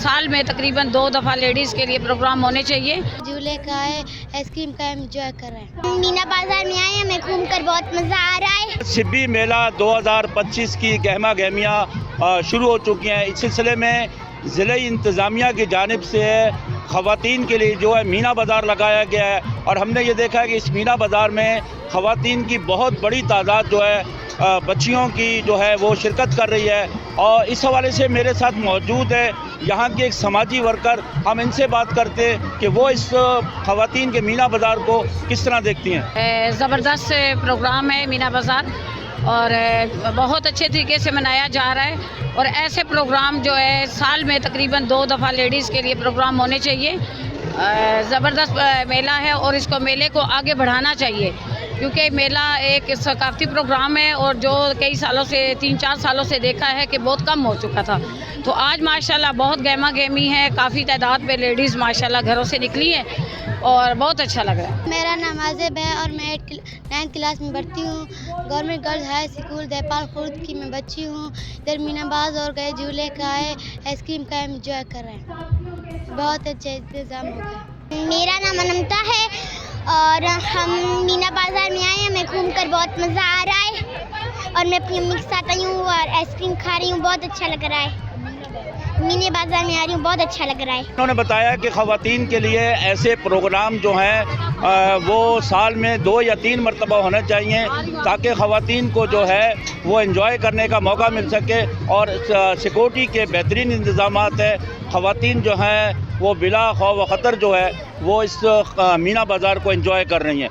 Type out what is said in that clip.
साल में तकरीबन 2 दफ़ा लेडीज़ के लिए प्रोग्राम होने चाहिए। झूले का है, आइसक्रीम का एंजॉय कर रहे हैं। मीना बाजार में आए, हमें घूमकर बहुत मजा आ रहा है। सिब्बी मेला 2025 की गहमा गहमियाँ शुरू हो चुकी हैं। इस सिलसिले में ज़िले इंतज़ामिया की जानिब से ख़वातीन के लिए जो है मीना बाज़ार लगाया गया है, और हमने ये देखा है कि इस मीना बाज़ार में ख़वातीन की बहुत बड़ी तादाद जो है बच्चियों की जो है वो शिरकत कर रही है। और इस हवाले से मेरे साथ मौजूद है यहाँ के एक समाजी वर्कर। हम इनसे बात करते हैं कि वो इस ख़वातीन के मीना बाज़ार को किस तरह देखती हैं। ज़बरदस्त प्रोग्राम है मीना बाज़ार, और बहुत अच्छे तरीके से मनाया जा रहा है। और ऐसे प्रोग्राम जो है साल में तकरीबन 2 दफ़ा लेडीज़ के लिए प्रोग्राम होने चाहिए। ज़बरदस्त मेला है और इसको मेले को आगे बढ़ाना चाहिए, क्योंकि मेला एक सकाफती प्रोग्राम है और जो कई सालों से 3-4 सालों से देखा है कि बहुत कम हो चुका था। तो आज माशाल्लाह बहुत गहमा गहमी है, काफ़ी तादाद में लेडीज़ माशाल्लाह घरों से निकली हैं और बहुत अच्छा लग रहा है। मेरा नाम आज़िब है और मैं 9th क्लास में पढ़ती हूँ। Government girls high school Depal Khurd की मैं बच्ची हूँ। इधर मीना बाज और गए झूले का है, आइसक्रीम का एंजॉय कर रहे हैं। बहुत अच्छा इंतज़ाम हो गया। मेरा नाम अनमता है और हम मीना बाजार में आए, हमें घूमकर बहुत मज़ा आ रहा है। और मैं अपनी अम्मी के साथ आई हूँ और आइसक्रीम खा रही हूँ, बहुत अच्छा लग रहा है। मीना बाजार में आ रही हूँ, बहुत अच्छा लग रहा है। उन्होंने बताया कि ख़वातीन के लिए ऐसे प्रोग्राम जो हैं वो साल में 2 या 3 मरतबा होना चाहिए, ताकि ख़वातीन को जो है वो एंजॉय करने का मौका मिल सके। और सिक्योरिटी के बेहतरीन इंतज़ामात है। ख़वातीन जो हैं वो बिला खौफ व ख़तर जो है वो इस मीना बाज़ार को एंजॉय कर रही हैं।